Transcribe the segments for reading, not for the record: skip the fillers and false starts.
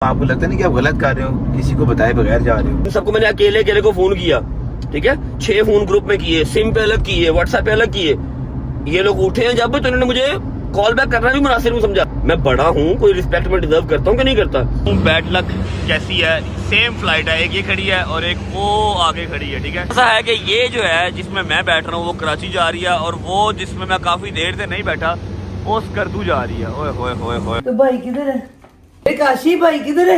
आपको लगता नहीं कि आप गलत कर रहे हो, किसी को बताए बगैर जा रहे हो? सबको मैंने अकेले अकेले को फोन किया, ठीक है, 6 फोन ग्रुप में किए, सिम पे अलग किए, व्हाट्सएप पे अलग किए। ये लोग उठे हैं जब तो इन्होंने मुझे कॉल बैक करना भी मुनासिब नहीं समझा। मैं बड़ा हूँ, कोई रिस्पेक्ट में डिजर्व करता हूँ कि नहीं करता। बैड लक कैसी है, सेम फ्लाइट है, एक ये खड़ी है और एक वो आगे खड़ी है, ठीक है। ऐसा है कि ये जो है जिसमें मैं बैठ रहा हूँ वो कराची जा रही है और वो जिसमें मैं काफी देर से नहीं बैठा वो स्कर्दू जा रही है। ओए होए होए होए। तो भाई किधर है? काशी भाई किधर है?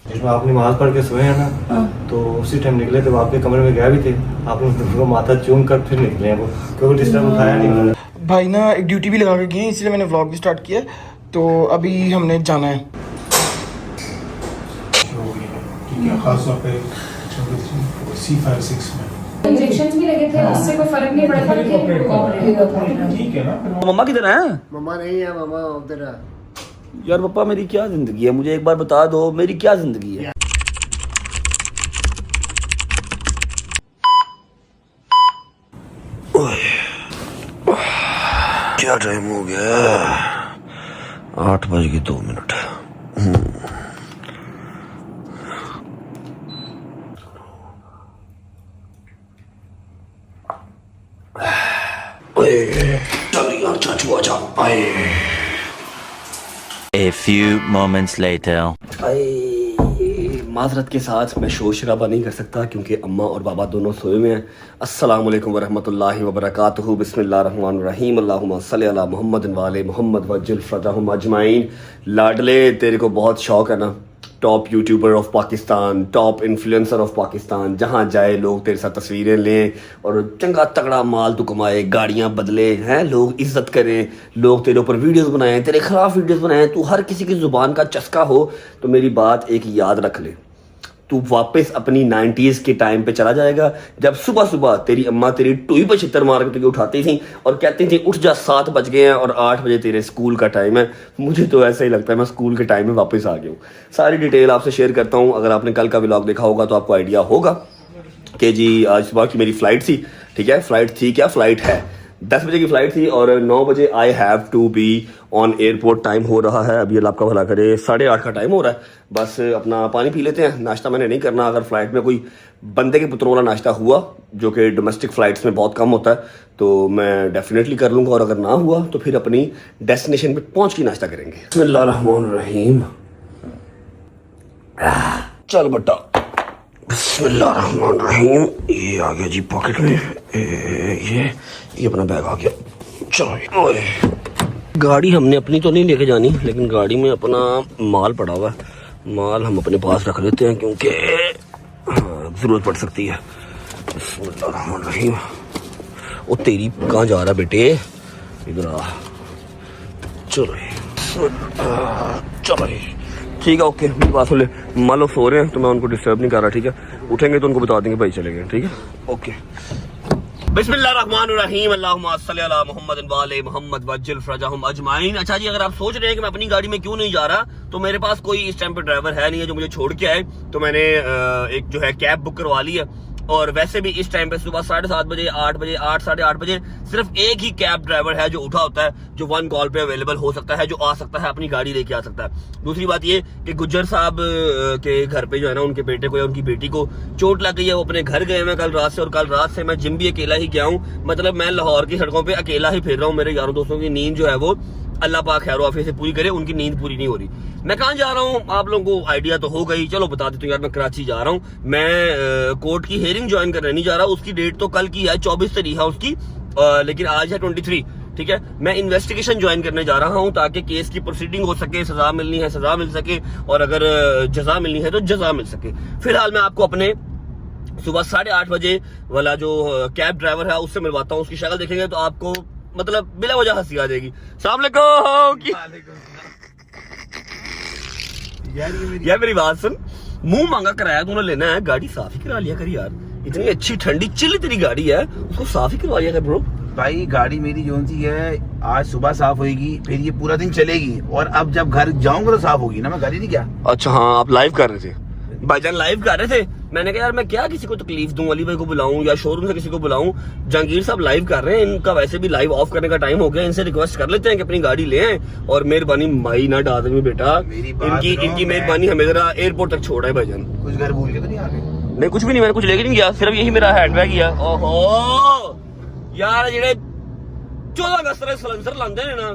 जिसमें आप नमाज पढ़ के सोए हैं ना, तो उसी टाइम निकले थे, आपके कमरे में गए भी थे, आपने उनको माथा चूम कर फिर निकले हैं वो, क्योंकि डिस्टर्ब उठाया नहीं उन्होंने। भाई ना एक ड्यूटी भी लगा के गए, इसलिए मैंने व्लॉग भी स्टार्ट किया। तो अभी हमने जाना है। खासतौर पे C56 में इंजेक्शन भी लगे थे, उससे कोई फर्क नहीं पड़ा था। ठीक है ना। मम्मा किधर है? मम्मा नहीं है, मम्मा उधर है। यार पापा मेरी क्या जिंदगी है, मुझे एक बार बता दो मेरी क्या जिंदगी है। क्या टाइम हो गया? 8:02। चल यार चाचू आजा। A few moments later. माजरत के साथ मैं शोर शराबा नहीं कर सकता क्योंकि अम्मा और बाबा दोनों सोए हुए हैं। अस्सलाम वालेकुम वरहमतुल्लाहि वबरकातुहू। बिस्मिल्लाहिर्रहमानिर्रहीम। अल्लाहुम्मा सल्ली अला मुहम्मद व आले मुहम्मद वज्जिल फरजहुम अजमाइन। लाडले, तेरे को बहुत शौक है ना, top YouTuber of Pakistan, top influencer of Pakistan, जहाँ जाए लोग तेरे साथ तस्वीरें लें और चंगा तगड़ा माल तू कमाए, गाड़ियाँ बदले हैं, लोग इज्जत करें, लोग तेरे ऊपर वीडियोस बनाएं, तेरे खिलाफ वीडियोस बनाएं, तू हर किसी की ज़ुबान का चस्का हो। तो मेरी बात एक याद रख ले, तू वापस अपनी 90s के टाइम पे चला जाएगा जब सुबह सुबह तेरी अम्मा तेरी टूई पर छितर मार के तुझे उठाती थी और कहती थी उठ जा, 7 बज गए हैं और 8 बजे तेरे स्कूल का टाइम है। मुझे तो ऐसा ही लगता है मैं स्कूल के टाइम में वापस आ गया हूँ। सारी डिटेल आपसे शेयर करता हूँ। अगर आपने कल का व्लॉग देखा होगा तो आपको आइडिया होगा कि जी आज सुबह की मेरी फ़्लाइट थी, ठीक है, फ़्लाइट थी क्या, फ़्लाइट है 10 बजे की फ़्लाइट थी और 9 बजे I have to be on airport. Time हो रहा है अभी, अल्लाह आपका भला करे, 8:30 का टाइम हो रहा है। बस अपना पानी पी लेते हैं, नाश्ता मैंने नहीं करना। अगर फ़्लाइट में कोई बंदे के पुत्रों वाला नाश्ता हुआ जो कि डोमेस्टिक फ़्लाइट्स में बहुत कम होता है तो मैं डेफिनेटली कर लूँगा, और अगर ना हुआ तो फिर अपनी डेस्टिनेशन पे पहुँच के नाश्ता करेंगे। बिस्मिल्लाहिर्रहमानिर्रहीम। चल बट्टा, बिस्मिल्लाहिर्रहमानिर्रहीम। ये आ गया जी पॉकेट में, ये अपना बैग आ गया। चलो, गाड़ी हमने अपनी तो नहीं लेके जानी, लेकिन गाड़ी में अपना माल पड़ा हुआ है, माल हम अपने पास रख लेते हैं क्योंकि ज़रूरत पड़ सकती है। बिस्मिल्लाहिर्रहमानिर्रहीम। ओ तेरी कहाँ जा रहा है बेटे, इधर आ। चलो चलो ठीक है, ओके। मेरी बात सुन ले, मान लो सो रहे हैं तो मैं उनको डिस्टर्ब नहीं कर रहा, ठीक है, उठेंगे तो उनको बता देंगे भाई चले गए, ठीक है, ओके। बिस्मिल्लाहिर्रहमानिर्रहीम। अल्लाहुम्मा सल्ली अला मुहम्मद व आले मुहम्मद वज्जिल फरजहुम अजमाइन। अच्छा जी, अगर आप सोच रहे हैं कि मैं अपनी गाड़ी में क्यों नहीं जा रहा, तो मेरे पास कोई इस टाइम पे ड्राइवर है नहीं है जो मुझे छोड़ के आए, तो मैंने एक जो है कैब बुक करवा ली है। और वैसे भी इस टाइम पे सुबह 7:30 बजे, 8 बजे, 8 साढ़े 8 बजे सिर्फ एक ही कैब ड्राइवर है जो उठा होता है, जो 1 कॉल पे अवेलेबल हो सकता है, जो आ सकता है, अपनी गाड़ी लेके आ सकता है। दूसरी बात ये कि गुज्जर साहब के घर पे जो है ना, उनके बेटे को या उनकी बेटी को चोट लग गई है, वो अपने घर गए हैं कल रात से, और कल रात से मैं जिम भी अकेला ही गया हूँ। मतलब मैं लाहौर की सड़कों पर अकेला ही फिर रहा हूँ। मेरे यारों दोस्तों की नींद जो है वो अल्लाह पाक खैर आफियत से पूरी करे, उनकी नींद पूरी नहीं हो रही। मैं कहाँ जा रहा हूँ आप लोगों को आइडिया तो हो गई, चलो बता देता हूँ यार। मैं कराची जा रहा हूँ, मैं कोर्ट की हेयरिंग ज्वाइन करने नहीं जा रहा। उसकी डेट तो कल की है, 24 तारीख है उसकी, लेकिन आज है 23, ठीक है। मैं इन्वेस्टिगेशन ज्वाइन करने जा रहा हूँ ताकि केस की प्रोसीडिंग हो सके, सजा मिलनी है सजा मिल सके, और अगर जजा मिलनी है तो जजा मिल सके। फिलहाल मैं आपको अपने सुबह 8:30 बजे वाला जो कैब ड्राइवर है उससे मिलवाता हूँ। उसकी शक्ल देखेंगे तो आपको मतलब बिला वजह हंसी आ जाएगी। अस्सलाम वालेकुम। यार मेरी बात सुन, मुंह मांगा कराया तूने लेना है, गाड़ी साफ ही करा लिया कर यार। इतनी अच्छी ठंडी चिल्ली तेरी गाड़ी है, उसको साफ ही करवा लिया कर ब्रो। भाई गाड़ी मेरी जो सी है आज सुबह साफ होगी, फिर ये पूरा दिन चलेगी, और अब जब घर जाऊंगा तो साफ होगी ना, मैं घर ही नहीं गया। अच्छा हाँ, आप लाइव कर रहे थे। भाईजान लाइव कर रहे थे, मैंने कहा यार मैं क्या किसी को तकलीफ दूं, अली भाई को बुलाऊं या शोरूम से किसी को बुलाऊं, जहांगीर साहब लाइव कर रहे हैं, इनका वैसे भी लाइव ऑफ करने का टाइम हो गया, इनसे रिक्वेस्ट कर लेते हैं कि अपनी गाड़ी ले आए और मेहरबानी माई ना डाल दें बेटा, इनकी मेहरबानी हमें जरा एयरपोर्ट तक छोड़ा है भाईजान। कुछ घर भूल के तो नहीं आ गए? नहीं कुछ भी नहीं, मैंने कुछ लेके नहीं गया, सिर्फ यही मेरा हैंडबैग ही है। ओहो यार जेड़े 14 अगस्त तक सलेंसर लांदे ने ना,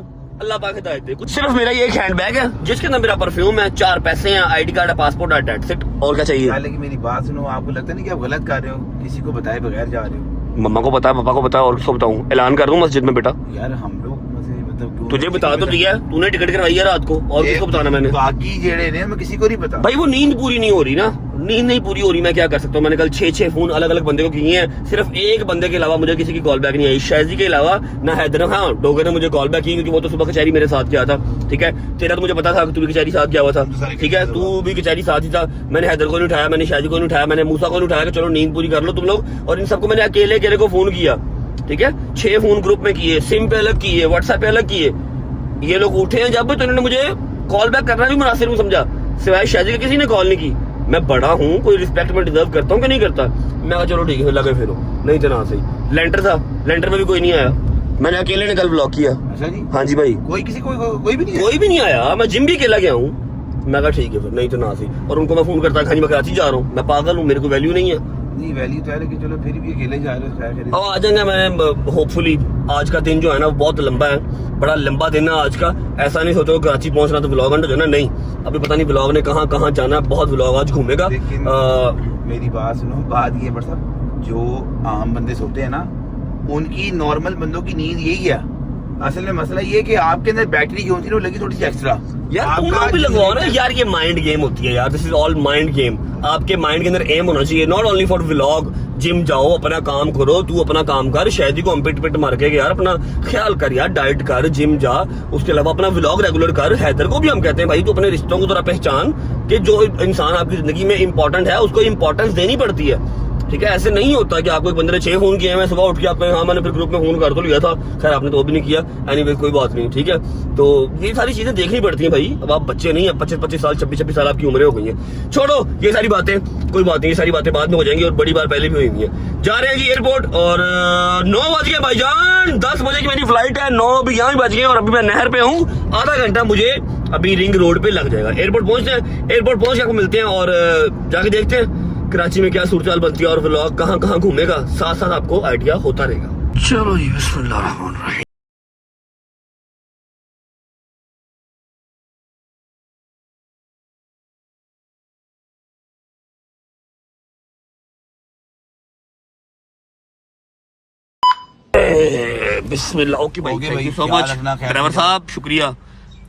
अल्लाह पाक हिदायत दे। कुछ सिर्फ मेरा ये एक हैंडबैग है जिसके अंदर मेरा परफ्यूम है, 4 पैसे हैं, आईडी कार्ड है, पासपोर्ट है, डेट्स इट। और क्या चाहिए? लेकिन मेरी बात सुनो, आपको लगता नहीं कि आप गलत कर रहे हो, किसी को बताए बगैर जा रहे हो? मम्मा को पता है, पापा को पता है, और किसको बताऊं? ऐलान कर दूं मस्जिद में बेटा? यार हम लोग मतलब तुझे बता तो दिया, तूने टिकट करवाई है रात को, और किसको बताना मैंने? बाकी जेड़े ने मैं किसी को नहीं पता भाई, वो नींद पूरी नहीं हो रही ना, नींद नहीं पूरी हो रही, मैं क्या कर सकता हूँ? मैंने कल 6 फोन अलग अलग बंदे को किए हैं, सिर्फ एक बंदे के अलावा मुझे किसी की कॉल बैक नहीं आई, शायजी के अलावा ना हैदर। हाँ डोगर ने मुझे कॉल बैक की क्योंकि वो तो सुबह कचहरी मेरे साथ गया था, ठीक है। तेरा तो मुझे पता था कि तू भी कचहरी साथ गया हुआ था, ठीक है, तू भी कचहरी साथ ही था। मैंने हैदर को नहीं उठाया, मैंने शाहजी को नहीं उठाया, मैंने मूसा को नहीं उठाया कि चलो नींद पूरी कर लो तुम लोग, और इन सबको मैंने अकेले अकेले को फोन किया, ठीक है। 6 फोन ग्रुप में किए, सिम पे अलग किए, व्हाट्सएप पे अलग किए। ये लोग उठे हैं जब तो इन्होंने मुझे कॉल बैक करना भी मुनासिब नहीं समझा, सिवाय शाहजी के किसी ने कॉल नहीं की। मैं बड़ा हूँ, कोई रिस्पेक्ट में डिजर्व करता हूँ कि नहीं करता? मैं कहा चलो ठीक है, लगे फिरो, नहीं तो ना सही। लेंटर था, लेंटर में भी कोई नहीं आया, मैंने अकेले ने कल ब्लॉक किया। अच्छा जी? हाँ जी भाई, कोई किसी कोई भी नहीं आया। मैं जिम भी अकेला गया हूँ, मैं कहा ठीक है फिर, नहीं तो ना सही। और उनको मैं फोन करता खानी मैं कराची जा रहा हूँ, मैं पागल हूँ, मेरे को वैल्यू नहीं है। नहीं वैल्यू तो है, लेकिन चलो फिर भी अकेले जा रहे हो। अब आ जाएंगे, मैं होपफुली आज का दिन जो है ना बहुत लंबा है, बड़ा लंबा दिन है आज का। ऐसा नहीं सोचो कराची पहुंचना तो व्लॉग एंड हो जाना, नहीं, अभी पता नहीं व्लॉग ने कहाँ कहाँ जाना, बहुत व्लॉग आज घूमेगा। मेरी बात सुनो, बात ये बट साहब, जो आम बंदे सोते हैं ना, उनकी नॉर्मल बंदों की नींद यही है। असल में मसला ये कि आपके अंदर बैटरी जो होती है वो लगी थोड़ी सी एक्स्ट्रा। यार तुम लोग भी लगवाओ ना यार, ये माइंड गेम होती है यार, this is all mind game. आपके माइंड के अंदर एम होना चाहिए, not only for vlog. Gym जाओ, अपना काम करो, तू अपना काम कर, शायद को हम पिट मार के यार अपना ख्याल कर यार, डाइट कर, जिम जा, उसके अलावा अपना व्लॉग रेगुलर कर। हैदर को भी हम कहते हैं भाई तू अपने रिश्तों को थोड़ा पहचान कि जो इंसान आपकी जिंदगी में इंपॉर्टेंट है उसको इंपॉर्टेंस देनी पड़ती है, ठीक है। ऐसे नहीं होता कि आपको एक बंदे ने 6 फोन किए, मैं सुबह उठ के आपको हाँ मैंने फिर ग्रुप में फोन कर तो लिया था, खैर आपने तो वो भी नहीं किया, एनीवे कोई बात नहीं, ठीक है। तो ये सारी चीजें देखनी पड़ती हैं भाई, अब आप बच्चे नहीं है, 25-25 साल 26-26 साल आपकी उम्रें हो गई हैं। छोड़ो ये सारी बातें, कोई बात नहीं, ये सारी बातें बाद में हो जाएंगी और बड़ी बार पहले भी हुई हुई है। जा रहे हैं जी एयरपोर्ट, और 9 बज गए भाईजान, 10 बजे की मेरी फ्लाइट है, 9 अभी यहाँ भी बज गए, और अभी मैं नहर पे हूँ, आधा घंटा मुझे अभी रिंग रोड पे लग जाएगा। एयरपोर्ट पहुंचते हैं, एयरपोर्ट पहुंच के आपको मिलते हैं और जाके देखते हैं कराची में क्या सूरत बनती है और व्लॉग कहाँ कहाँ घूमेगा, साथ साथ आपको आइडिया होता रहेगा। चलो जी बिस्मिल्लाह। बिस्मिल्लाह। ओके भाई, thank you so much driver साहब, शुक्रिया।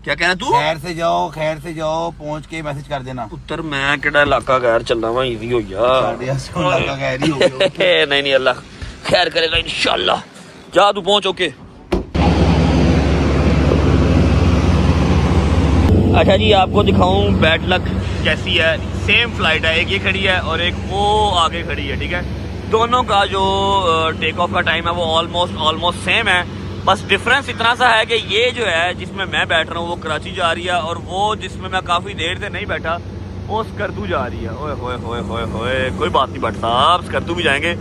क्या कहना तू? खैर से जाओ, पहुंच के मैसेज कर देना। पुत्र मैं केड़ा इलाका गैर चलना वा, इजी हो गया। नहीं अल्लाह खैर करेगा इंशाल्लाह। जा तू पहुंच, ओके। अच्छा जी, आपको दिखाऊं बैड लक कैसी है। सेम फ्लाइट है, एक ये खड़ी है और एक वो आगे खड़ी है, ठीक है। दोनों का जो टेक ऑफ का टाइम है वो ऑलमोस्ट सेम है, बस डिफरेंस इतना सा है कि ये जो है जिसमें मैं बैठ रहा हूँ वो कराची जा रही है, और वो जिसमें मैं काफ़ी देर से नहीं बैठा वो स्कर्दू जा रही है। ओए होए होए होए होए, कोई बात नहीं भट्ट साहब, स्कर्दू भी जाएंगे,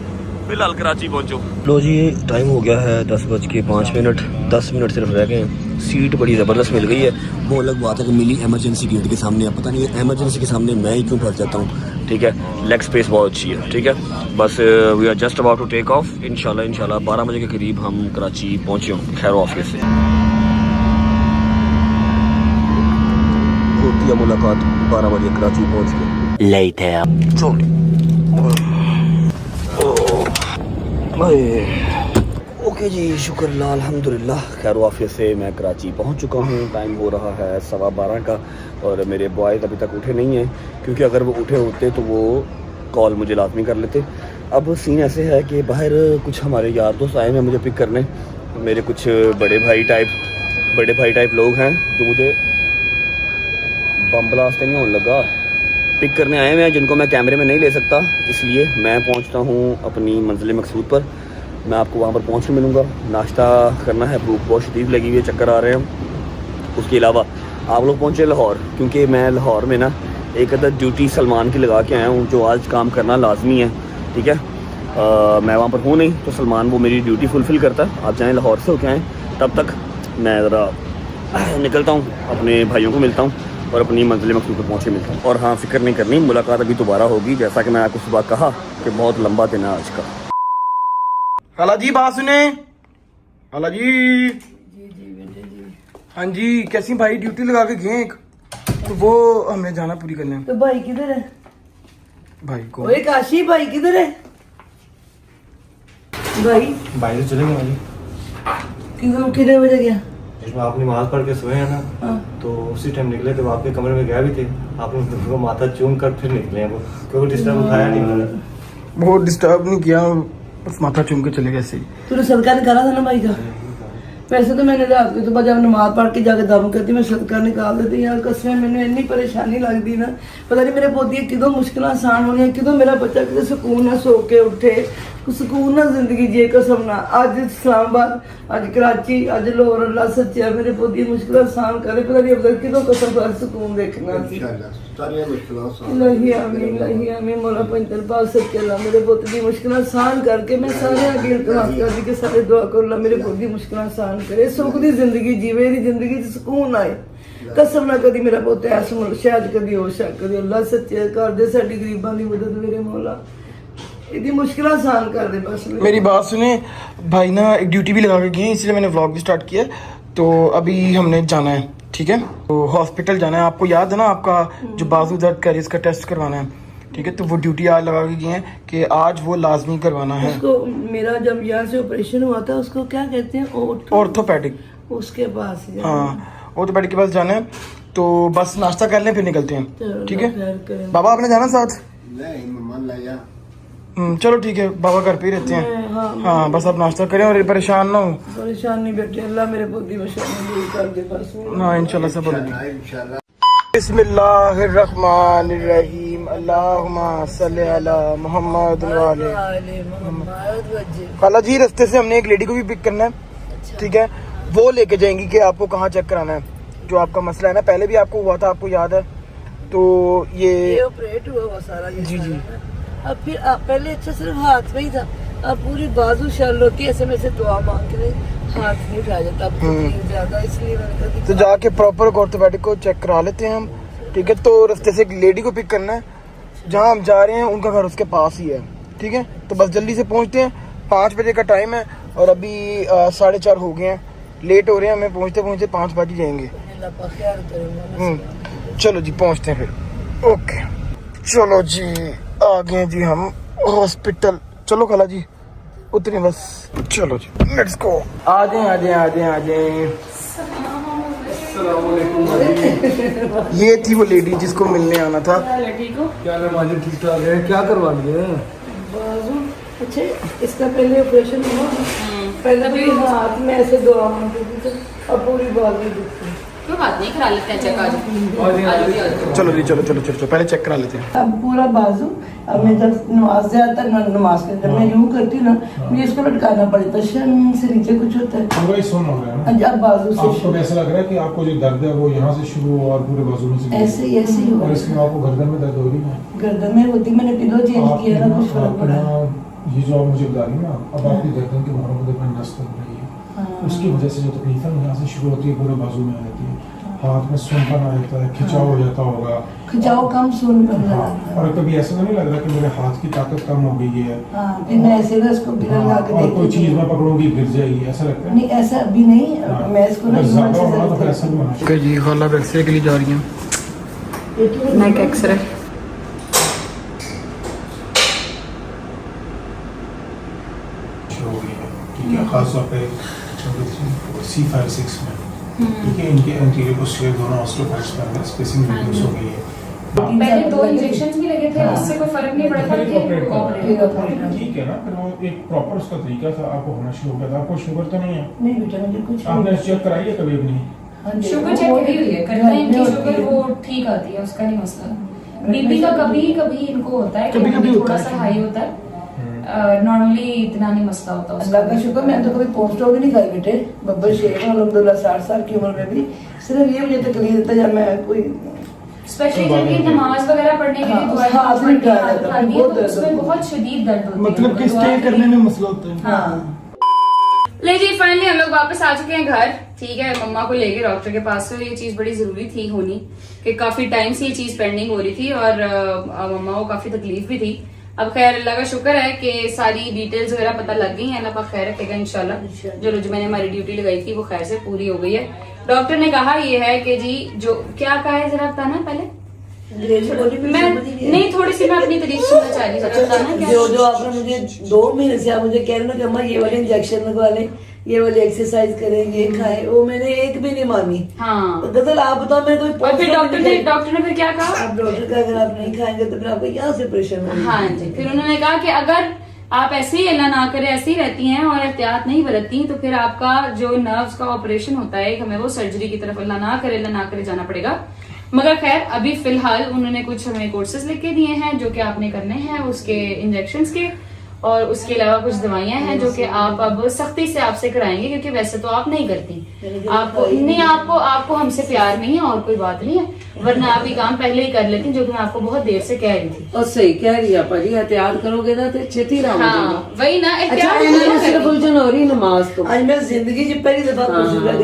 फिलहाल कराची पहुँचो। लो जी, टाइम हो गया है 10:05, 10 मिनट सिर्फ रह गए हैं। सीट बड़ी ज़बरदस्त मिल गई है, वो अलग बात है कि मिली एमरजेंसी गेट के सामने। अब पता नहीं है एमरजेंसी के सामने मैं ही क्यों फंस जाता हूँ, ठीक है। लेग स्पेस बहुत अच्छी है, ठीक है। बस we are just about to take off, इंशाल्लाह 12 बजे के करीब हम कराची पहुँचे होंगे खैर ऑफिस से। होती है मुलाकात 12 बजे कराची पहुँच के। Later. चलो ओके जी, शुक्र अल्हम्दुलिल्लाह, खैर वाफियत से मैं कराची पहुंच चुका हूं। टाइम हो रहा है 12:15 का, और मेरे बॉयज़ अभी तक उठे नहीं हैं, क्योंकि अगर वो उठे होते तो वो कॉल मुझे लाजमी कर लेते। अब सीन ऐसे है कि बाहर कुछ हमारे यार दोस्त आए हैं मुझे पिक करने, मेरे कुछ बड़े भाई टाइप लोग हैं जो मुझे बम ब्लास्ट नहीं होने लगा, पिक करने आए हुए हैं, जिनको मैं कैमरे में नहीं ले सकता, इसलिए मैं पहुंचता हूं अपनी मंजिल मकसूद पर। मैं आपको वहां पर पहुंच के मिलूँगा। नाश्ता करना है, भूख बहुत शदीद लगी हुई है, चक्कर आ रहे हैं। उसके अलावा आप लोग पहुंचे लाहौर, क्योंकि मैं लाहौर में ना एक अदर ड्यूटी सलमान की लगा के आया हूँ, जो आज काम करना लाजमी है, ठीक है। मैं वहाँ पर हूँ नहीं तो सलमान वो मेरी ड्यूटी फुलफ़िल करता है। आप जाएँ लाहौर से होके आएँ, तब तक मैं ज़रा निकलता हूँ, अपने भाइयों को मिलता हूँ और अपनी मंजिल मकसूद पर पहुँचे मिलता हूँ। और हाँ, फ़िक्र नहीं करनी, मुलाकात अभी दोबारा होगी, जैसा कि मैं आपको सुबह कहा कि बहुत लंबा दिन है आज का। खाला जी बात सुने, खाला जी। हाँ जी, कैसी भाई ड्यूटी लगा के गए एक, तो वो हमने जाना पूरी करने। तो भाई किधर है? भाई को ओए काशी भाई किधर है? भाई बाहर चले गए भाई। कितने बजे गया? इसमें आप नमाज पढ़ के सोए हैं ना, तो उसी टाइम निकले थे, वो आपके कमरे में गए भी थे। आपने उनको माथा चूम कर फिर निकले हैं वो, क्योंकि डिस्टर्ब उठाया नहीं उन्होंने। बहुत डिस्टर्ब नहीं किया, बस माथा चूम के चले गए ऐसे ही। तूने सदका निकाला था ना भाई का? वैसे तो मैंने रात को सुबह जब नमाज पढ़ के जाके दारू करती मैं सदका निकाल देती। यार कसम मैंने इतनी परेशानी लगती ना, पता नहीं मेरे पोती किदों मुश्किल आसान होनी, किदों मेरा बच्चा कितने सुकून ना सो के उठे, सुकून ना जिंदगी जिए। कसम ना अज इस्लामाबाद, अज कराची, अज लाहौर, अल्लाह सच्चा मेरे पोती मुश्किल आसान करे। पता नहीं अब किदों कसम पर सुकून देखना। नहीं आमीन, नहीं आमीन। मौला पंचल पाक सच्चे अल्लाह मेरे पोते की मुश्किल आसान करके मैं सारे आगे इल्तमास करती कि सारे दुआ करो अल्लाह मेरे पोते की मुश्किल आसान करे, सुख दी जिंदगी जीवे, दी जिंदगी च सुकून आए। कसम ना कदी मेरा पोता ऐस मुल्क शायद कदी हो शक कदी। अल्लाह सच्चे कर दे साडी गरीबां दी मदद मेरे मौला, इतनी मुश्किल आसान कर दे बस। मेरी बात सुने, भाई ना एक ड्यूटी भी लगा के गए, इसलिए मैंने व्लॉग भी स्टार्ट किया। तो अभी हमने जाना है, ठीक है, तो हॉस्पिटल जाना है। आपको याद है ना, आपका जो बाजू दर्द का इसका टेस्ट करवाना है, ठीक है। तो वो ड्यूटी आज लगा के गए हैं कि आज वो लाजमी करवाना है। उसको मेरा जब यहाँ से ऑपरेशन हुआ था उसको क्या कहते हैं? ऑर्थोपेडिक, उसके पास हाँ, ऑर्थोपेडिक के पास जाना है। तो बस नाश्ता कर लें फिर निकलते हैं, ठीक है। बाबा आपने जाना साथ? चलो ठीक है, बाबा घर पे ही रहते हैं। हाँ बस आप नाश्ता करें और परेशान ना हो। परेशान नहीं बेटे, अल्लाह मेरे पोती परेशानी दूर कर दे बस। हाँ इंशाल्लाह सब होगा। बिस्मिल्लाहिर्रहमानिर्रहीम, अल्लाहुम्मा सल्ली अला मुहम्मद व आले मुहम्मद। खाला जी रास्ते से हमने एक लेडी को भी पिक करना है, ठीक है, वो लेके जाएंगी कि आपको कहाँ चेक कराना है, जो आपका मसला है ना, पहले भी आपको हुआ था, आपको याद है। तो ये ऑपरेट हुआ सारा जी जी। अब फिर पहले अच्छा सिर्फ हाथ में ही था, अब पूरी बाजू शल होती है। ऐसे में से दुआ मांग के हाथ नहीं उठाया जाता, अब तकलीफ ज्यादा, इसलिए मैंने कहा तो जाके प्रॉपर ऑर्थोपेडिक को चेक करा लेते हैं हम, ठीक है। तो रास्ते से एक लेडी को पिक करना है, जहाँ हम जा रहे हैं उनका घर उसके पास ही है, ठीक है। तो बस जल्दी से पहुँचते हैं, 5 बजे का टाइम है और अभी 4:30 हो गए हैं, लेट हो रहे हैं, हमें पहुँचते पहुँचते 5 बज जाएंगे। चलो जी पहुँचते हैं फिर, ओके। चलो जी आ गए जी हम हॉस्पिटल। चलो खाला जी उतरे बस, चलो जी लेट्स गो। आ जाए आ जाए आ जाए आ जाए। ये थी वो लेडी जिसको मिलने आना था। क्या नमाज़ें ठीक ठाक है? क्या करवा लिए? बाजू अच्छा, इसका पहले ऑपरेशन हुआ, पहले भी हाथ में ऐसे दुआ मांगती थी, अब पूरी बाजू दुखती है। कोई बात नहीं, करा लेते हैं चेक आज। चलो जी चलो चलो चलो पहले चेक करा लेते हैं। अब पूरा बाजू, अब मैं जब नमाज जाता नमाज के जब मैं यूँ करती ना, मुझे इसको लटकाना पड़ता है, शर्म से नीचे कुछ होता है। वही सुन हो रहा है ना, अब बाजू से आपको ऐसा लग रहा है कि आपको जो दर्द है वो यहाँ से शुरू हुआ और पूरे बाजू में से ऐसे ही हुआ। और इसके बाद आपको गर्दन में दर्द हो रही है? गर्दन में होती, मैंने पिलो चेंज किया ना, कुछ फर्क पड़ा। ये जो आप मुझे बता रही ना, अब आपकी गर्दन के बाहर में नस लग रही है, उसकी वजह से जो तकलीफ है यहाँ से शुरू होती है, पूरे बाजू में आ जाती है, हाथ में सुनपन आ जाता है, खिंचाव हो जाता होगा। खिंचाव कम सुनपन। और कभी ऐसा तो नहीं लग रहा कि मेरे हाथ की ताकत कम हो गई है? फिर मैं ऐसे ना इसको बिना लगा के और कोई चीज में पकड़ूंगी गिर जाएगी, ऐसा लगता है? नहीं ऐसा अभी नहीं, मैं इसको ना ओके जी, खाला एक्सरे के लिए जा रही हैं। नेक एक्सरे ठीक है, खासतौर पे C56 में, ठीक है, इनके एंटीरियर पोस्टीरियर दोनों ऑस्टियोपाइड्स पे अंदर स्पेसिंग रिड्यूस हो गई है। पहले 2 इंजेक्शंस भी लगे थे, उससे कोई फर्क नहीं पड़ा था, फिर ऑपरेट। ठीक है ना, फिर वो एक प्रॉपर उसका तरीका था, आपको होना शुरू हो गया था। आपको शुगर तो नहीं है? नहीं बेटा मुझे कुछ आपने चेक कराई है कभी अपनी? शुगर चेक करी हुई है, करते हैं इनकी शुगर वो ठीक आती है, उसका नहीं मसला। बीपी का कभी कभी इनको होता है, कभी थोड़ा सा हाई होता है, नॉर्मली इतना नहीं मसला होता उसका। अल्लाह का शुक्र, मैं तो कभी पोस्ट भी नहीं खाई बेटे, बब्बर शेख हूं अल्हम्दुलिल्लाह, 60 साल की उम्र में भी सिर्फ ये मुझे तकलीफ देता जब मैं कोई स्पेशली जब ये नमाज वगैरह पढ़ने के लिए हाँ, दुआएं हाथ नहीं पढ़ने उठाया आदत जाता, आती है बहुत तो दर्द उसमें होता है। बहुत शदीद दर्द होती है। मतलब कि दुआ स्टे के करने लिए- में मसला होता है। हाँ ले जी फाइनली हम लोग वापस आ चुके हैं घर। ठीक है, मम्मा को लेके डॉक्टर के पास से। ये चीज बड़ी जरूरी थी होनी कि काफी टाइम से ये चीज पेंडिंग हो रही थी और मम्मा को काफी तकलीफ भी थी। अब खैर अल्लाह का शुक्र है कि सारी डिटेल्स वगैरह पता लग गई है। अल्लाह पाक खैर रखेगा इंशाल्लाह। जो मैंने हमारी ड्यूटी लगाई थी वो खैर से पूरी हो गई है। डॉक्टर ने कहा ये है कि जी जो क्या कहा है जरा बताना पहले। अंग्रेजी बोली भी मैं समझ नहीं आई। नहीं, थोड़ी सी मैं अपनी तारीफ सुनना चाह रही हूँ। जरा बताना क्या जो आपने मुझे 2 महीने से आप मुझे कह रहे हो कि अम्मा ये वाले इंजेक्शन लगवा लें, ये वाली एक्सरसाइज करें, ये खाएं, वो मैंने एक भी नहीं मानी। हाँ, गजल आप बताओ, मैं कोई और फिर डॉक्टर ने फिर क्या कहा? आप डॉक्टर का अगर आप नहीं खाएंगे तो फिर आपको यहाँ से प्रेशर होगा। हाँ जी, फिर उन्होंने कहा कि अगर आप ऐसे ही अल्लाह ना करे ऐसे ही रहती हैं और एहतियात नहीं बरतती तो फिर आपका जो नर्व्स का ऑपरेशन होता है हमें वो सर्जरी की तरफ अल्लाह ना करे जाना पड़ेगा। मगर खैर अभी फिलहाल उन्होंने कुछ हमें कोर्सेज लिख के दिए हैं जो कि आपने करने हैं, उसके इंजेक्शंस के, और उसके अलावा कुछ दवाइयां हैं जो कि आप अब सख्ती से आपसे कराएंगे क्योंकि वैसे तो आप नहीं करती। आपको नहीं, आपको हमसे प्यार नहीं है और कोई बात नहीं है, वरना आप ये काम पहले ही कर लेती जो कि मैं आपको बहुत देर से कह रही थी। और सही कह रही है पाजी, एहतियात करोगे ना तो छेती राम हो जाएगा। हाँ वही ना, अच्छा एहतियात मैंने नहीं सिर्फ करती। उलझन हो रही नमाज तो आज मैं जिंदगी की पहली दफा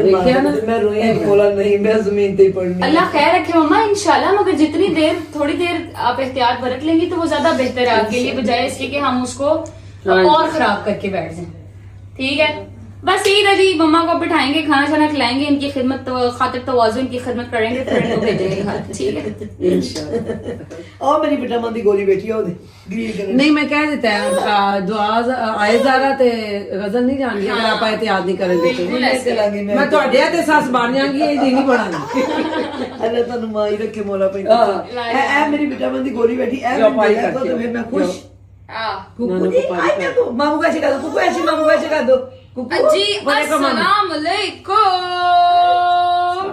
देखिए ना मैं रोई बोला नहीं, मैं जमीन पे ही पढ़नी। अल्लाह खैर रखे मम्मा इंशाल्लाह। मगर जितनी देर थोड़ी देर आप एहतियात बरत लेंगी तो वो ज्यादा बेहतर है आपके लिए, बजाय इसके कि हम उसको और खराब करके बैठ जाएं। ठीक है, बस यही था जी। मम्मा को बिठाएंगे, खाना शाना खिलाएंगे, इनकी खिदमत खातिर तवाज़ुन की खिदमत करेंगे, फिर इनको भेजेंगे घर। ठीक है इंशाल्लाह। और मेरी बेटा दी गोली बेटी है नहीं मैं कह देता है दुआ आए ज़ारा ते गजल नहीं जान अगर आप एहतियात नहीं करेंगे तो बिल्कुल ऐसे। मैं ਤੁਹਾਡੇ ਤੇ ਸੱਸ ਬਣ ਜਾਾਂਗੀ ਇਹ ਜੀ ਨਹੀਂ ਬਣਾਂਗੀ अल्लाह ਤੁਹਾਨੂੰ ਮਾਈ ਰੱਖੇ ਮੌਲਾ ਪੈਂਦਾ ਐ ਮੇਰੀ बेटा ਦੀ गोली बैठी ऐ जो पाई तो करके। फिर मैं खुश हाँ। कुकू जी आई देखो मामू का शिका दो, कुकू ऐसी मामू का शिका दो कुकू जी अस्सलाम वालेकुम।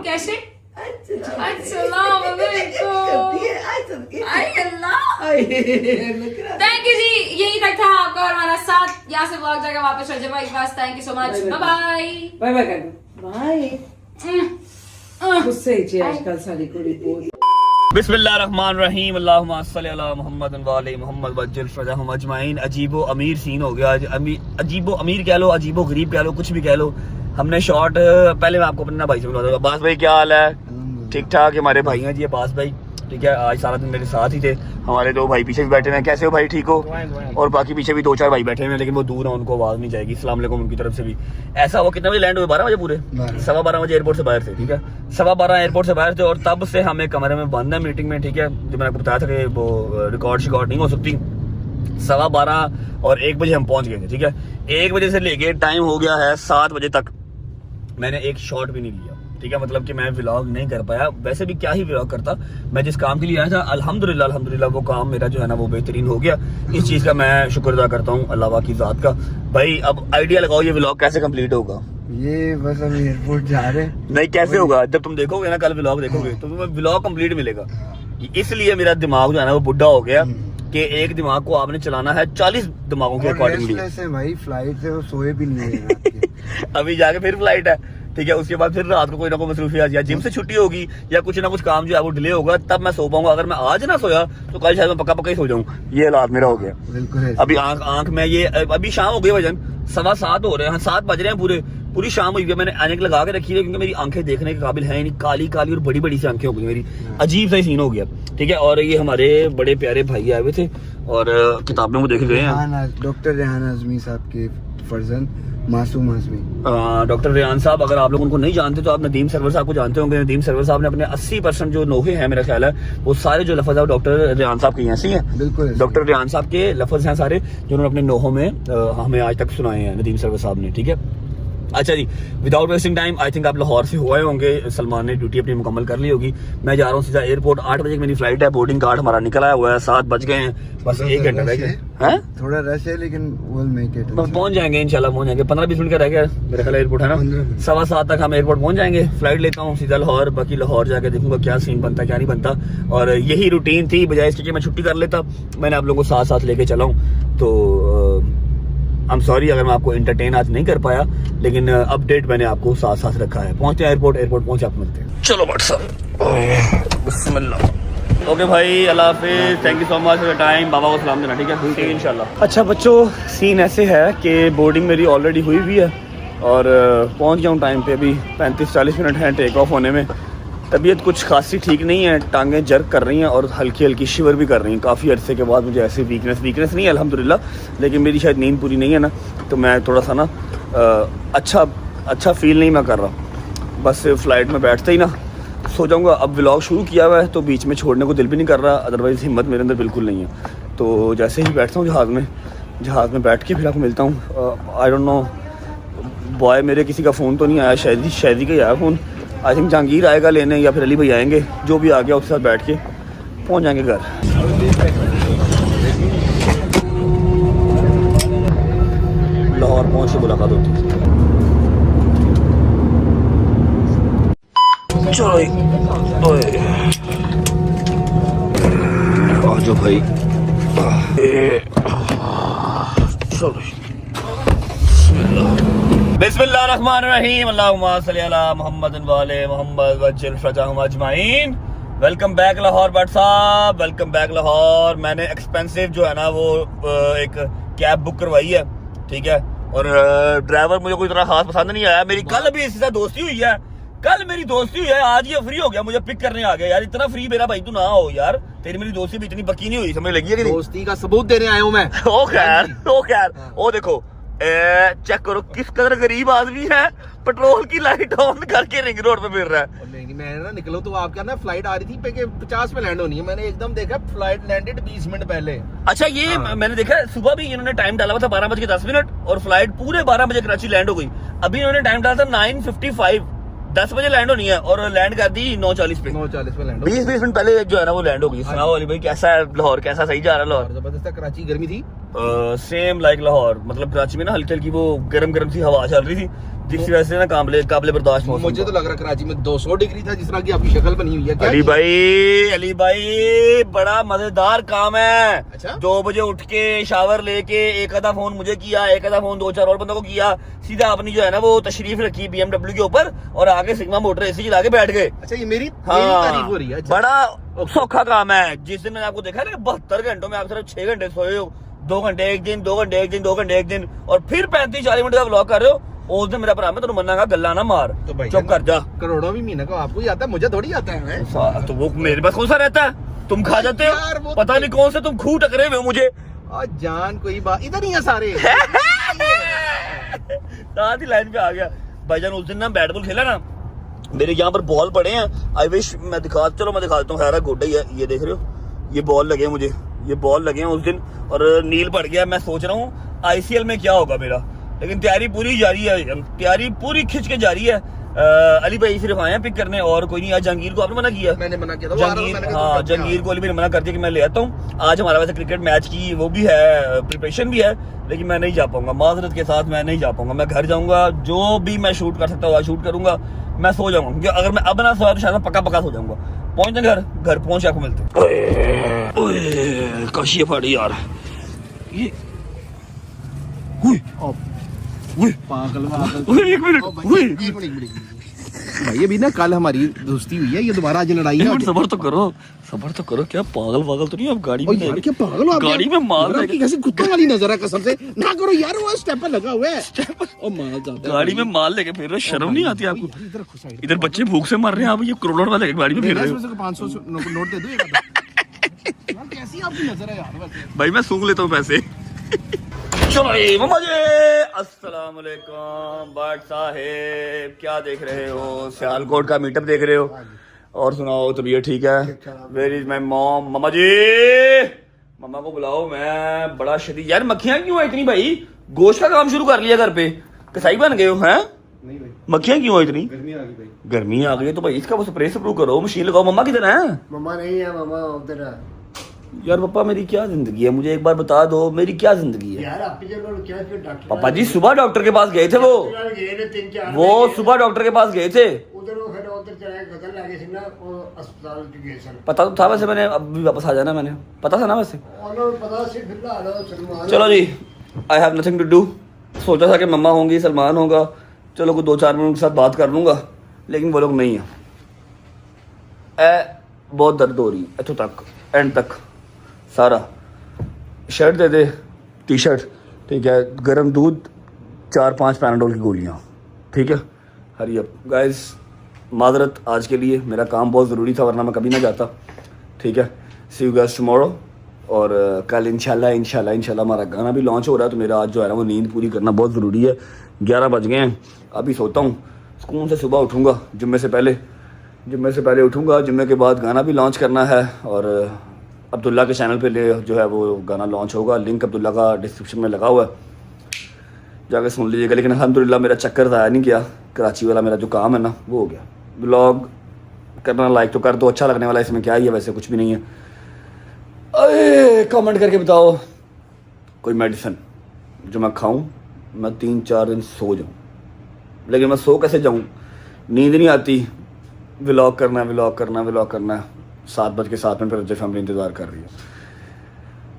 कैसे? अस्सलाम वालेकुम। आई अल्लाह। थैंक यू जी, यही तक था आपका और हमारा साथ। यहाँ से व्लॉग जाकर वापस चल जाए बस। Thank you so much, bye bye bye bye ਕਰ ਦੋ बाय। ਗੁੱਸੇ ਚ ਅੱਜਕੱਲ ਸਾਡੀ ਕੁੜੀ ਬਹੁਤ बिस्मिल्लाहिर्रहमानिर्रहीम अल्लाहुम्मा सल्ली अला मुहम्मद व अली मुहम्मद वज्जिल फरजहुम अजमाइन। अजीबो अमीर सीन हो गया आज। अजीबो अमीर कह लो, अजीबो गरीब कह लो, कुछ भी कह लो। हमने शॉर्ट पहले मैं आपको अपना भाई से मिलवा दूंगा। अब्बास भाई क्या हाल है? ठीक ठाक। हमारे भाई हैं जी अब्बास भाई, ठीक है। आज सारा दिन मेरे साथ ही थे। हमारे 2 भाई पीछे भी बैठे हैं। कैसे हो भाई? ठीक हो? और बाकी पीछे भी 2-4 भाई बैठे हैं लेकिन वो दूर हैं, उनको आवाज़ नहीं जाएगी। अस्सलाम वालेकुम उनकी तरफ से भी। ऐसा हुआ कितने बजे लैंड हुए? 12 बजे पूरे 12:15 बजे एयरपोर्ट से बाहर थे, ठीक है। 12:15 एयरपोर्ट से बाहर थे और तब से हम एक कमरे में बंद है मीटिंग में, ठीक है। जो मैंने आपको बताया था कि वो रिकॉर्ड नहीं हो सकती। 12:15 और 1 बजे हम पहुंच गए थे, ठीक है। 1 बजे से लेके टाइम हो गया है 7 बजे तक मैंने एक शॉट भी नहीं लिया, ठीक है। मतलब कि मैं व्लॉग नहीं कर पाया। वैसे भी क्या ही व्लॉग करता, मैं जिस काम के लिए आया था अल्हम्दुलिल्लाह वो काम मेरा जो है ना वो बेहतरीन हो गया। इस चीज़ का मैं शुक्र अदा करता हूँ अल्लाह की ज़ात का। भाई अब आइडिया लगाओ ये व्लॉग कैसे कंप्लीट होगा? ये बस हम एयरपोर्ट जा रहे हैं। नहीं कैसे होगा? जब तुम देखोगे ना कल व्लॉग देखोगे तो तुम्हें व्लॉग कंप्लीट मिलेगा। इसलिए मेरा दिमाग जो है ना वो बुढ़ा हो गया कि एक दिमाग को आपने चलाना है 40 दिमागों के अकॉर्डिंगली। भाई फ्लाइट से वो सोए भी नहीं है अभी जाके फिर फ्लाइट है, ठीक है। उसके बाद फिर रात को कोई ना कोई मसरूफियत या जिम से छुट्टी होगी या कुछ ना कुछ काम जो है वो डिले होगा, तब मैं सो पाऊंगा। अगर मैं आज ना सोया तो कल शायद मैं पक्का ही सो जाऊं। ये हालात मेरा हो गया बिल्कुल। अभी आंख में ये अभी शाम हो गई, वजन 7:15 हो रहे हैं, 7 बज रहे हैं, पूरी शाम हुई है। मैंने ऐनक लगा के रखी है क्योंकि मेरी आंखें देखने के काबिल है नहीं, काली काली और बड़ी बड़ी सी आंखें हो गई मेरी। अजीब सा सीन हो गया, ठीक है। और ये हमारे बड़े प्यारे भाई आए हुए थे और किताबों को देखे गए हैं। डॉक्टर रेहान आजमी साहब के फर्जंद मासूम आजमी। डॉक्टर रेहान साहब, अगर आप लोग उनको नहीं जानते तो आप नदीम सरवर साहब को जानते होंगे। नदीम सरवर साहब ने अपने 80% जो नोहे हैं मेरा ख्याल है वो सारे जो लफ्ज है डॉक्टर रेहान साहब के ऐसे ही हैं। बिल्कुल डॉक्टर रेहान साहब के लफ्ज हैं सारे जो उन्होंने अपने नोहों में हमें आज तक सुनाए हैं नदीम सरवर साहब ने, ठीक है। अच्छा जी, without wasting time I think आप लाहौर से हुए होंगे। सलमान ने ड्यूटी अपनी मुकम्मल कर ली होगी। मैं जा रहा हूँ सीधा एयरपोर्ट। 8 बजे मेरी फ्लाइट है। बोर्डिंग कार्ड हमारा निकल आया हुआ है। 7 बज गए हैं, बस 1 घंटा रह गया है। थोड़ा रश है लेकिन we'll make it। पहुंच जाएंगे इंशाल्लाह, पहुंच जाएंगे। 15-20 मिनट का रह गया मेरा ख्याल एयरपोर्ट है ना। 7:15 तक हम एयरपोर्ट पहुंच जाएंगे। फ्लाइट लेता हूँ सीधा लाहौर। बाकी लाहौर जाके देखूंगा क्या सीन बनता क्या नहीं बनता। और यही रूटीन थी, बजाय इसके कि मैं छुट्टी कर लेता मैंने आप लोगों को साथ लेके चला हूँ। तो आई एम सॉरी अगर मैं आपको एंटरटेन आज नहीं कर पाया, लेकिन अपडेट मैंने आपको साथ रखा है। पहुंचते हैं एयरपोर्ट पहुंचे आप मिलते हैं। चलो व्हाट्सअप बिस्मिल्लाह। ओके भाई, अल्लाह हाफिज़, thank you so much for your time. बाबा को सलाम देना, ठीक है? ठीक है इंशाल्लाह। अच्छा बच्चों, सीन ऐसे है कि बोर्डिंग मेरी ऑलरेडी हुई हुई है और पहुंच गया हूँ टाइम पे। अभी 35-40 मिनट हैं टेक ऑफ होने में। तबीयत कुछ खासी ठीक नहीं है, टांगें जर्क कर रही हैं और हल्की हल्की शिवर भी कर रही हैं। काफ़ी अरसे के बाद मुझे ऐसे वीकनेस नहीं है अल्हम्दुलिल्लाह, लेकिन मेरी शायद नींद पूरी नहीं है ना, तो मैं थोड़ा सा ना अच्छा फील नहीं मैं कर रहा। बस फ़्लाइट में बैठते ही ना सो जाऊँगा। अब व्लॉग शुरू किया हुआ है तो बीच में छोड़ने को दिल भी नहीं कर रहा, अदरवाइज़ हिम्मत मेरे अंदर बिल्कुल नहीं है। तो जैसे ही बैठता हूँ जहाज़ में बैठ के फिर आपको मिलता हूँ। आई डोंट नो बॉय, मेरे किसी का फ़ोन तो नहीं आया, शायद का ही आया फ़ोन। आई थिंक जहांगीर आएगा लेने या फिर अली भाई आएंगे, जो भी आ गया उसके साथ बैठ के पहुंच जाएंगे घर। लाहौर पहुंच के मुलाकात होती है। चलो आ जाओ भाई, चलो बिस्मिल्लाहिर्रहमानिर्रहीम, अल्लाहुम्मा सल्ली अला मुहम्मद वाले मोहम्मद वज्जिल फरजाहुम अजमाइन। वेलकम बैक लाहौर भट्ट साहब, वेलकम बैक लाहौर। मैंने एक्सपेंसिव जो है ना वो एक कैब बुक करवाई है, ठीक है? और ड्राइवर मुझे कोई इतना खास पसंद नहीं आया। मेरी कल भी इसके साथ दोस्ती हुई है, आज ये फ्री हो गया, मुझे पिक करने आ गया। यार इतना फ्री मेरा भाई तू ना हो यार, तेरी मेरी दोस्ती भी इतनी पक्की नहीं हुई, समझ लगी है कि नहीं? दोस्ती का सबूत देने आया हूँ मैं। ओ खैर ओ देखो, चेक करो किस कदर गरीब आदमी है, पेट्रोल की लाइट ऑन करके रिंग रोड पे फिर रहा है। नहीं मैं ना निकलो तो आपका ना फ्लाइट आ रही थी 50 पे लैंड होनी है, मैंने एकदम देखा फ्लाइट लैंडेड 20 मिनट पहले। अच्छा ये मैंने देखा सुबह भी इन्होंने टाइम डाला हुआ था 12:10 और फ्लाइट पूरे 12 बजे कराची लैंड हो गई। अभी इन्होंने टाइम डाला था 9:55, 10 बजे लैंड होनी है और लैंड कर दी 9:40 पे। 9:40 पे लैंड 20 मिनट पहले जो है ना वो लैंड हो गई। सुनाओ अली भाई, कैसा है लाहौर, कैसा सही जा रहा है लाहौर? जबरदस्त। कराची गर्मी थी सेम लाइक लाहौर, मतलब कराची में ना हल्की हल्की वो गरम सी हवा चल रही थी, जिसकी वजह से ना काबिले बर्दाश्त मौसम। मुझे तो लग रहा कराची में 200 डिग्री था, जिस तरह की आपकी शक्ल बनी हुई है। अली भाई बड़ा मजेदार काम है। अच्छा? 2 बजे उठ के शावर लेके एक आधा फोन मुझे किया, एक आधा फोन 2-4 और बंदों को किया, सीधा अपनी जो है ना वो तशरीफ रखी BMW के ऊपर और आगे सिग्मा मोटर एसी चला के बैठ गए। अच्छा ये मेरी तारीफ हो रही है। अच्छा। बड़ा सौखा काम है। जिस दिन मैंने आपको देखा ना 72 घंटों में आप सिर्फ 6 घंटे सोए हो, 2 घंटे एक दिन, 2 घंटे एक दिन, 2 घंटे एक दिन, और फिर 35-40 मिनट का व्लॉग कर रहे हो। उस दिन मेरा भरा मैं तुम्हें मना गल्ला ना मार, तो भाई चुप कर जा। करोड़ों भी महीने को आपको ही आता है, मुझे थोड़ी आता है। तो वो मेरे पास कौन सा रहता है, तुम खा जाते हो, पता नहीं कौन से तुम खूह टकरे हुए हो मुझे। और जान कोई बात इधर ही है सारे। साथ ही लाइन पे आ गया भाईजान। उस दिन ना बैट बॉल खेला ना, मेरे यहाँ पर बॉल पड़े हैं। आई विश मैं दिखा देता हूँ। खैर गोड्डा ही है, ये देख रहे हो, ये बॉल लगे मुझे, ये बॉल लगे हैं उस दिन और नील पड़ गया। मैं सोच रहा हूँ ICL में क्या होगा मेरा, लेकिन तैयारी पूरी जारी है, तैयारी पूरी खिंच के जारी है। अली भाई सिर्फ आए हैं पिक करने और कोई नहीं। आज जहांगीर को आपने मना किया? मैंने मना किया था। जहांगीर को अली भाई ने मना कर दिया कि मैं ले आता हूँ। आज हमारा वैसे क्रिकेट मैच की वो भी है, प्रिपरेशन भी है, लेकिन मैं नहीं जा पाऊंगा, माजरत के साथ मैं नहीं जा पाऊंगा। मैं घर जाऊंगा, जो भी मैं शूट कर सकता हूँ शूट करूंगा। मैं सो जाऊंगा, क्योंकि अगर मैं अब ना सोया तो शायद पक्का सो जाऊंगा। पहुंचते घर पहुंच आपको मिलते हैं। काशी फाड़ी यार, ये पागल एक मिनट भाई अभी ना कल हमारी दोस्ती हुई है, ये दोबारा आज लड़ाई है। सबर तो करो, क्या पागल तो नहीं आप गाड़ी में? यार क्या पागल हो आप? गाड़ी में माल आपकी कैसी कुत्तों वाली नजर है, कसम से ना करो यार। वो स्टेपर लगा हुआ है और माल जाता है। गाड़ी में माल लेके फिर रहे, शर्म नहीं आती आपको? इधर बच्चे भूख से मर रहे हैं, आप ये करोड़ वाले गाड़ी में फिर रहे हो। 500 नोट दे दो। कैसी आपकी नजर है यार? भाई मैं सूंघ लेता हूँ पैसे। चलो मम्मा जी, अस्सलाम वालेकुम भट्ट साहेब, क्या देख रहे हो? सियालकोट का मीटअप देख रहे हो? और सुनाओ, तबीयत ठीक है? Where is my mom? मम्मा जी, मम्मा को बुलाओ। मैं बड़ा शदीद यार, मक्खियां क्यों है इतनी भाई? गोश्त का काम शुरू कर लिया घर पे, कसाई बन गए हो हैं? नहीं भाई, मक्खियां क्यों है इतनी? गर्मी आ गई भाई। गर्मी आ गई है तो भाई इसका वो स्प्रे करो, मशीन लगाओ। मम्मा किधर है? मम्मा नहीं है, मम्मा उधर है। यार पापा मेरी क्या जिंदगी है, मुझे एक बार बता दो मेरी क्या जिंदगी है यार? आपकी जगह क्या डॉक्टर? पापा जी सुबह डॉक्टर के पास गए थे, वो सुबह डॉक्टर के पास गए थे। उधर चला गजल लगे थे ना, वो अस्पताल गए थे। पता तो था वैसे, मैंने अब भी वापस आ जाना, मैंने पता था ना वैसे। पता सिर्फ चलो जी, I have nothing to do. सोचा था कि मम्मा होंगी, सलमान होगा, चलो कोई 2-4 मिनट के साथ बात कर लूंगा, लेकिन वो लोग नहीं है। बहुत दर्द हो रही है इतों तक एंड तक सारा। शर्ट दे दे, टी शर्ट, ठीक है, गर्म दूध, 4-5 पैनाडोल की गोलियाँ, ठीक है। हरी अप गाइस, माजरत आज के लिए, मेरा काम बहुत ज़रूरी था वरना मैं कभी ना जाता, ठीक है। सी यू गाइस टुमारो। और कल इंशाल्लाह हमारा गाना भी लॉन्च हो रहा है, तो मेरा आज जो है ना वो नींद पूरी करना बहुत ज़रूरी है। 11 बज गए हैं, अभी सोता हूँ, सुकून से सुबह उठूँगा, जुम्मे से पहले उठूँगा। जुम्मे के बाद गाना भी लॉन्च करना है और अब्दुल्ला के चैनल पे ले जो है वो गाना लॉन्च होगा। लिंक अब्दुल्ला का डिस्क्रिप्शन में लगा हुआ है, जाकर सुन लीजिएगा। लेकिन अल्हम्दुलिल्लाह मेरा चक्कर ज़ाया नहीं किया, कराची वाला मेरा जो काम है ना वो हो गया। ब्लॉग करना लाइक तो कर दो, अच्छा लगने वाला इसमें क्या ही है, वैसे कुछ भी नहीं है। अरे कमेंट करके बताओ कोई मेडिसिन जो मैं खाऊं, मैं 3-4 दिन सो जाऊं। लेकिन मैं सो कैसे जाऊं, नींद नहीं आती। व्लॉग करना है 7:07 फिर जो फैमिली इंतज़ार कर रही है।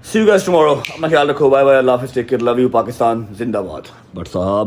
सी यू गाइस टुमारो, अपना ख्याल रखो, बाय बाय, अल्लाह हाफिज़, take care, love you, Pakistan जिंदाबाद। बट साहब